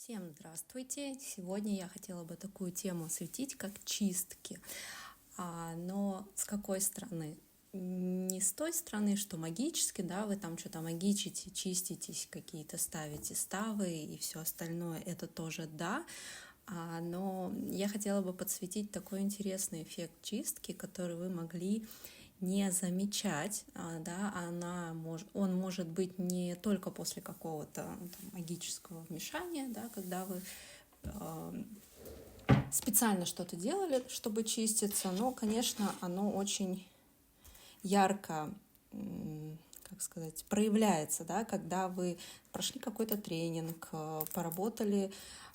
Всем здравствуйте! Сегодня я хотела бы такую тему осветить, как чистки. Но с какой стороны? Не с той стороны, что магически, да, вы там что-то магичите, чиститесь, какие-то ставите ставы и все остальное, это тоже да. Но я хотела бы подсветить такой интересный эффект чистки, который вы могли не замечать, да, он может быть не только после какого-то магического вмешания, да, когда вы специально что-то делали, чтобы чиститься, но, конечно, оно очень ярко, как сказать, проявляется, да, когда вы прошли какой-то тренинг, поработали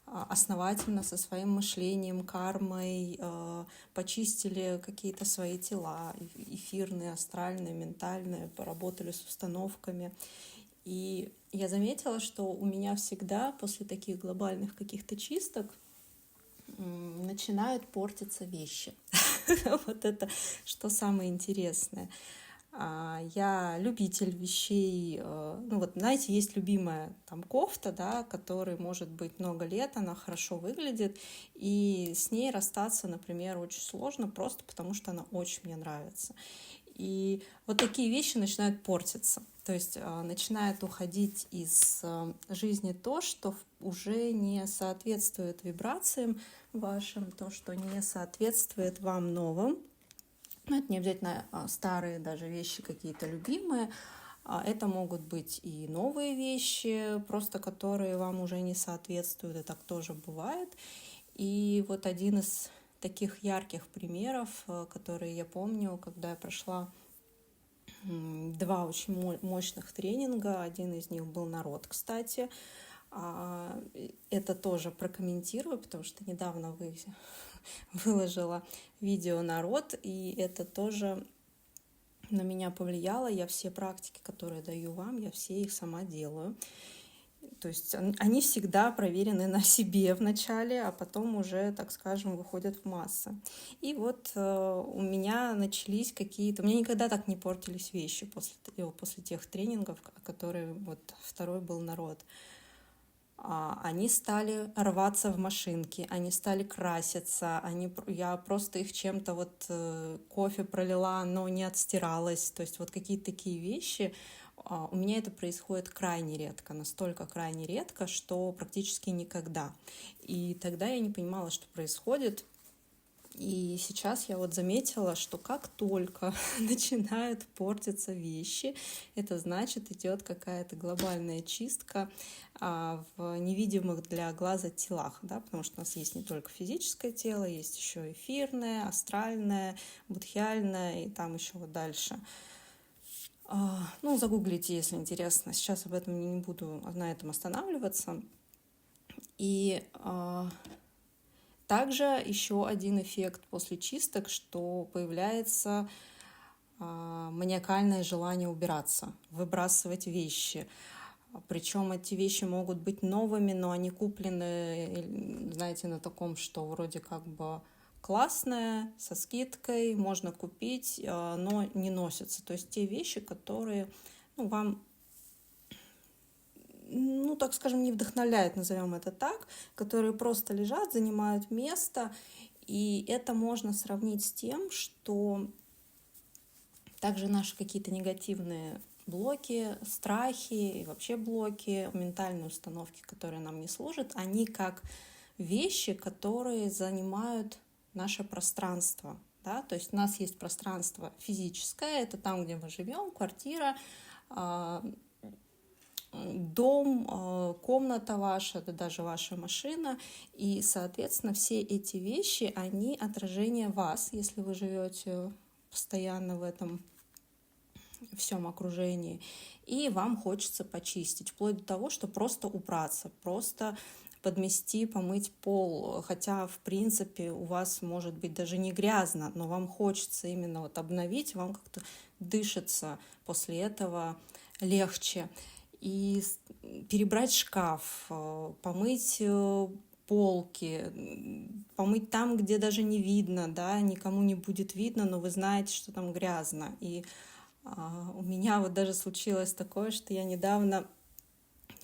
основательно со своим мышлением, кармой, почистили какие-то свои тела, эфирные, астральные, ментальные, поработали с установками. И я заметила, что у меня всегда после таких глобальных каких-то чисток начинают портиться вещи. Вот это что самое интересное. Я любитель вещей, ну вот, знаете, есть любимая там кофта, да, которой может быть много лет, она хорошо выглядит, и с ней расстаться, например, очень сложно, просто потому что она очень мне нравится. И вот такие вещи начинают портиться, то есть начинает уходить из жизни то, что уже не соответствует вибрациям вашим, то, что не соответствует вам новым. Это не обязательно старые даже вещи какие-то любимые, это могут быть и новые вещи, просто которые вам уже не соответствуют, и так тоже бывает. И вот один из таких ярких примеров, которые я помню, когда я прошла 2 очень мощных тренинга, один из них был народ, кстати. Это тоже прокомментирую, потому что недавно выложила видео народ, и это тоже на меня повлияло. Я все практики, которые даю вам, я все их сама делаю. То есть они всегда проверены на себе вначале, а потом уже, так скажем, выходят в массы. И вот у меня начались какие-то... У меня никогда так не портились вещи после тех тренингов, которые вот второй был народ. Они стали рваться в машинки, они стали краситься, я просто их чем-то вот кофе пролила, но не отстиралось, то есть вот какие-то такие вещи. У меня это происходит крайне редко, настолько крайне редко, что практически никогда. И тогда я не понимала, что происходит. И сейчас я вот заметила, что как только начинают портиться вещи, это значит, идет какая-то глобальная чистка в невидимых для глаза телах, да, потому что у нас есть не только физическое тело, есть еще эфирное, астральное, будхиальное и там еще вот дальше. Ну, загуглите, если интересно. Сейчас об этом не буду на этом останавливаться. И также еще один эффект после чисток, что появляется маниакальное желание убираться, выбрасывать вещи. Причем эти вещи могут быть новыми, но они куплены, знаете, на таком, что вроде как бы классное, со скидкой, можно купить, но не носятся. То есть те вещи, которые вам, так скажем, не вдохновляют, назовем это так, которые просто лежат, занимают место. И это можно сравнить с тем, что также наши какие-то негативные блоки, страхи и вообще блоки, ментальные установки, которые нам не служат, они как вещи, которые занимают наше пространство. Да? То есть у нас есть пространство физическое, это там, где мы живем, квартира, дом, комната ваша, да даже ваша машина. И, соответственно, все эти вещи, они отражение вас, если вы живете постоянно в этом всем окружении. И вам хочется почистить, вплоть до того, что просто убраться, просто подмести, помыть пол, хотя, в принципе, у вас может быть даже не грязно, но вам хочется именно вот обновить, вам как-то дышится после этого легче. И перебрать шкаф, помыть полки, помыть там, где даже не видно, да, никому не будет видно, но вы знаете, что там грязно. И у меня вот даже случилось такое, что я недавно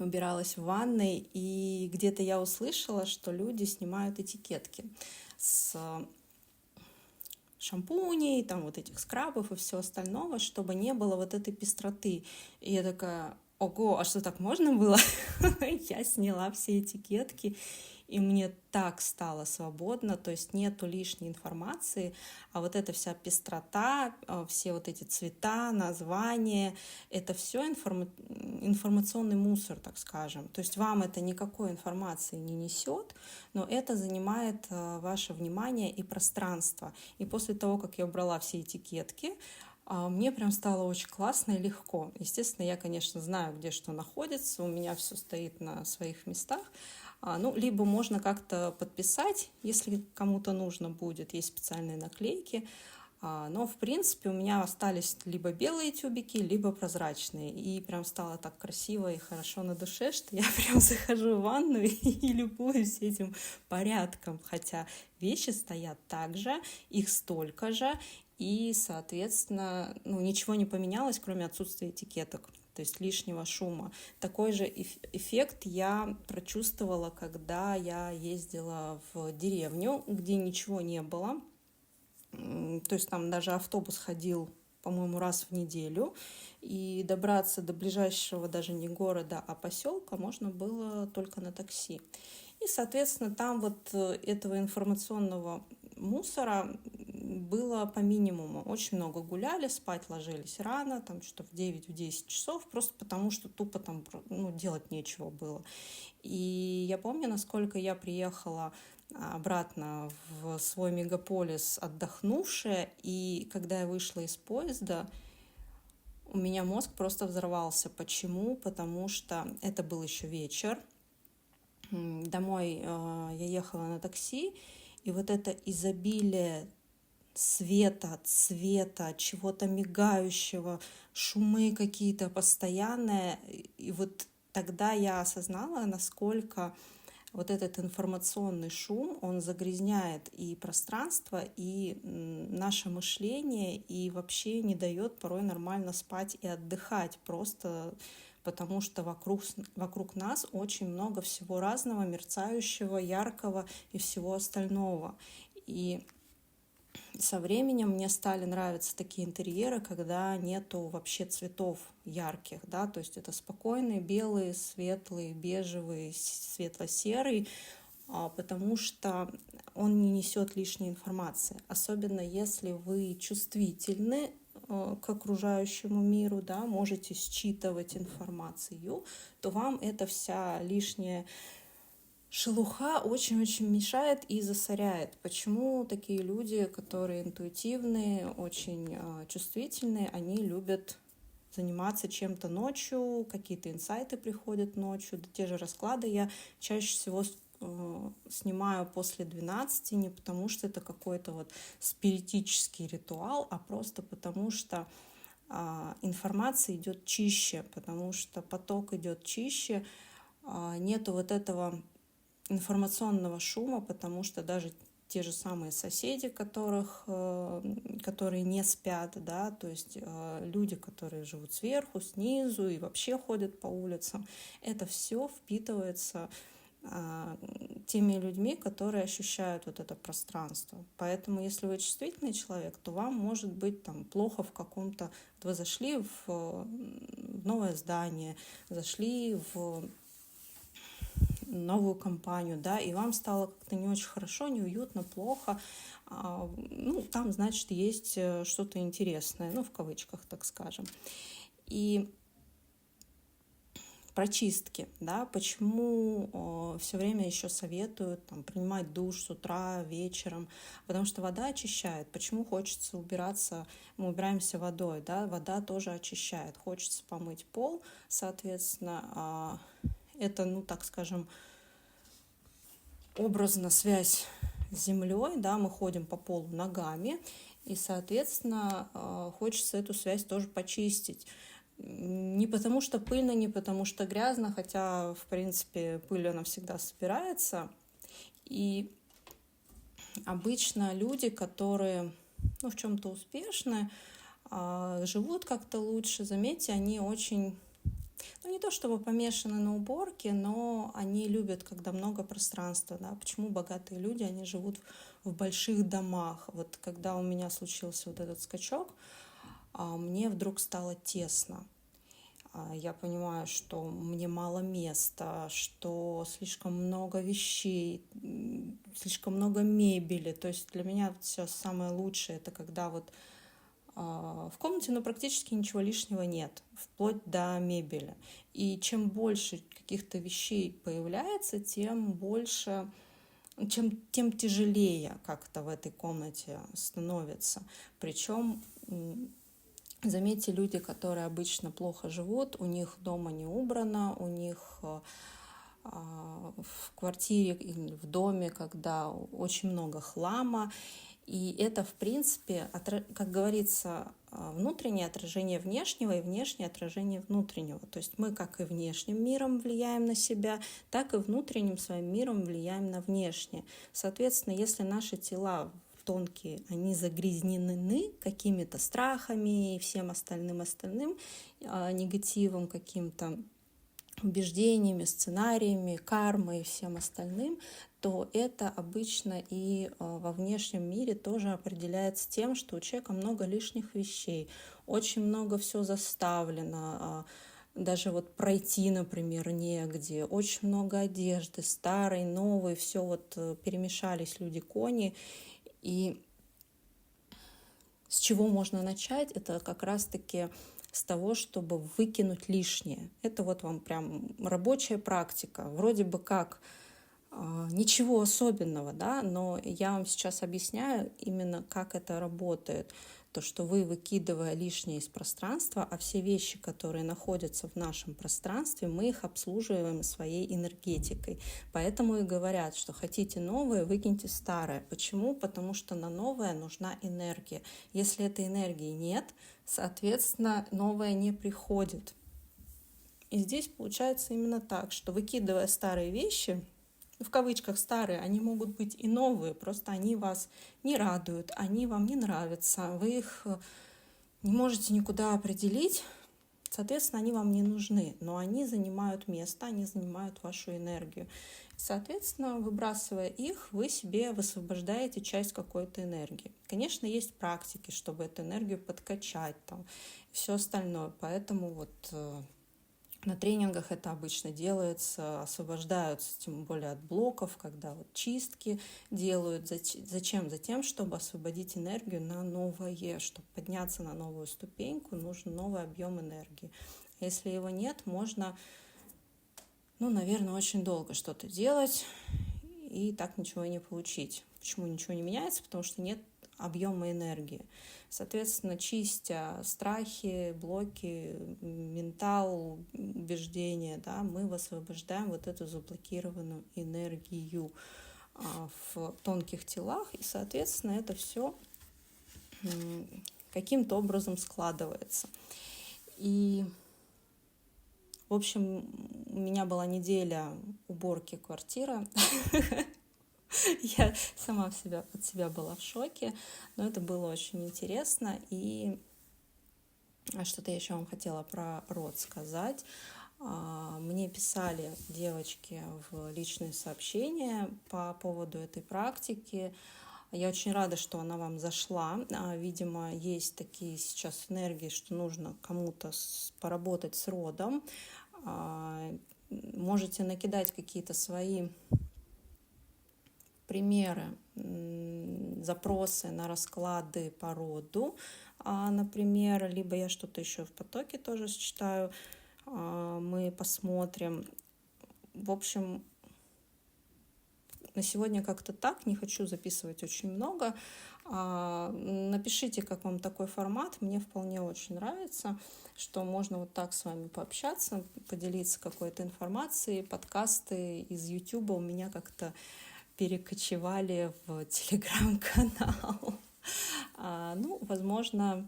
убиралась в ванной, и где-то я услышала, что люди снимают этикетки с шампуней, там вот этих скрабов и все остального, чтобы не было вот этой пестроты. И я такая: ого, а что, так можно было? Я сняла все этикетки, и мне так стало свободно, то есть нету лишней информации, а вот эта вся пестрота, все вот эти цвета, названия, это все информационный мусор, так скажем. То есть вам это никакой информации не несет, но это занимает ваше внимание и пространство. И после того, как я убрала все этикетки, мне прям стало очень классно и легко. Естественно, я, конечно, знаю, где что находится, у меня все стоит на своих местах. Ну, либо можно как-то подписать, если кому-то нужно будет, есть специальные наклейки. Но, в принципе, у меня остались либо белые тюбики, либо прозрачные. И прям стало так красиво и хорошо на душе, что я прям захожу в ванну и любуюсь этим порядком. Хотя вещи стоят так же, их столько же, и, соответственно, ничего не поменялось, кроме отсутствия этикеток, то есть лишнего шума. Такой же эффект я прочувствовала, когда я ездила в деревню, где ничего не было. То есть там даже автобус ходил, по-моему, раз в неделю, и добраться до ближайшего даже не города, а поселка можно было только на такси. И, соответственно, там вот этого информационного мусора было по минимуму. Очень много гуляли, спать ложились рано, там что в 9-10 часов, просто потому что тупо там делать нечего было. И я помню, насколько я приехала обратно в свой мегаполис отдохнувшая, и когда я вышла из поезда, у меня мозг просто взорвался. Почему? Потому что это был еще вечер. Домой я ехала на такси, и вот это изобилие света, цвета, чего-то мигающего, шумы какие-то постоянные. И вот тогда я осознала, насколько вот этот информационный шум, он загрязняет и пространство, и наше мышление, и вообще не дает порой нормально спать и отдыхать, просто потому что вокруг нас очень много всего разного, мерцающего, яркого и всего остального. И со временем мне стали нравиться такие интерьеры, когда нету вообще цветов ярких, да, то есть это спокойные белые, светлые, бежевые, светло-серый, потому что он не несет лишней информации, особенно если вы чувствительны к окружающему миру, да, можете считывать информацию, то вам эта вся лишняя шелуха очень-очень мешает и засоряет. Почему такие люди, которые интуитивные, очень чувствительные, они любят заниматься чем-то ночью, какие-то инсайты приходят ночью, да те же расклады я чаще всего снимаю после 12, не потому что это какой-то вот спиритический ритуал, а просто потому что информация идет чище, потому что поток идет чище, нету вот этого информационного шума, потому что даже те же самые соседи, которые не спят, да, то есть люди, которые живут сверху, снизу и вообще ходят по улицам, это все впитывается теми людьми, которые ощущают вот это пространство. Поэтому, если вы чувствительный человек, то вам может быть там плохо в каком-то... Вы зашли в новое здание, зашли в новую компанию, да, и вам стало как-то не очень хорошо, неуютно, плохо, там, значит, есть что-то интересное, в кавычках, так скажем. И прочистки, да, почему все время еще советуют принимать душ с утра, вечером, потому что вода очищает. Почему хочется убираться, мы убираемся водой, да, вода тоже очищает. Хочется помыть пол, соответственно, это, так скажем, образно связь с землей, да, мы ходим по полу ногами, и, соответственно, хочется эту связь тоже почистить. Не потому что пыльно, не потому что грязно, хотя, в принципе, пыль, она всегда собирается. И обычно люди, которые, в чем-то успешны, живут как-то лучше, заметьте, они очень ну, не то чтобы помешаны на уборке, но они любят, когда много пространства, да. Почему богатые люди, они живут в больших домах. Вот когда у меня случился вот этот скачок, мне вдруг стало тесно. Я понимаю, что мне мало места, что слишком много вещей, слишком много мебели. То есть для меня все самое лучшее, это когда вот в комнате, ну, практически ничего лишнего нет, вплоть до мебели. И чем больше каких-то вещей появляется, тем больше, тем тяжелее как-то в этой комнате становится. Причем, заметьте, люди, которые обычно плохо живут, у них дома не убрано, у них в квартире или в доме, когда очень много хлама. И это, в принципе, как говорится, внутреннее отражение внешнего и внешнее отражение внутреннего. То есть мы как и внешним миром влияем на себя, так и внутренним своим миром влияем на внешнее. Соответственно, если наши тела тонкие, они загрязнены какими-то страхами и всем остальным негативом, каким-то убеждениями, сценариями, кармой и всем остальным, то это обычно и во внешнем мире тоже определяется тем, что у человека много лишних вещей, очень много все заставлено, даже вот пройти, например, негде, очень много одежды, старой, новой, все вот перемешались люди-кони. И с чего можно начать? Это как раз-таки с того, чтобы выкинуть лишнее. Это вот вам прям рабочая практика. Вроде бы как ничего особенного, да, но я вам сейчас объясняю именно, как это работает. То, что вы, выкидывая лишнее из пространства, а все вещи, которые находятся в нашем пространстве, мы их обслуживаем своей энергетикой. Поэтому и говорят, что хотите новое, выкиньте старое. Почему? Потому что на новое нужна энергия. Если этой энергии нет, соответственно, новое не приходит. И здесь получается именно так, что выкидывая старые вещи, в кавычках старые, они могут быть и новые, просто они вас не радуют, они вам не нравятся, вы их не можете никуда определить, соответственно, они вам не нужны, но они занимают место, они занимают вашу энергию. Соответственно, выбрасывая их, вы себе высвобождаете часть какой-то энергии. Конечно, есть практики, чтобы эту энергию подкачать, там, и все остальное, поэтому вот на тренингах это обычно делается, освобождаются, тем более от блоков, когда вот чистки делают. Зачем? Затем, чтобы освободить энергию на новое, чтобы подняться на новую ступеньку, нужен новый объем энергии. Если его нет, можно, наверное, очень долго что-то делать и так ничего и не получить. Почему ничего не меняется? Потому что нет объема энергии. Соответственно, чистя страхи, блоки, ментал, убеждения, да, мы высвобождаем вот эту заблокированную энергию в тонких телах, и, соответственно, это все каким-то образом складывается. И, в общем, у меня была неделя уборки квартиры. Я сама от себя была в шоке, но это было очень интересно. И что-то я еще вам хотела про род сказать. Мне писали девочки в личные сообщения по поводу этой практики. Я очень рада, что она вам зашла. Видимо, есть такие сейчас энергии, что нужно кому-то поработать с родом. Можете накидать какие-то свои примеры, запросы на расклады по роду, например, либо я что-то еще в потоке тоже считаю, мы посмотрим. В общем, на сегодня как-то так, не хочу записывать очень много. Напишите, как вам такой формат, мне вполне очень нравится, что можно вот так с вами пообщаться, поделиться какой-то информацией. Подкасты из YouTube у меня как-то перекочевали в телеграм-канал. Возможно,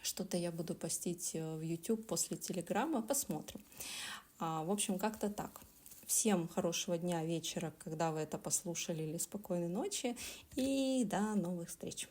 что-то я буду постить в YouTube после телеграма, посмотрим. В общем, как-то так. Всем хорошего дня, вечера, когда вы это послушали, или спокойной ночи, и до новых встреч.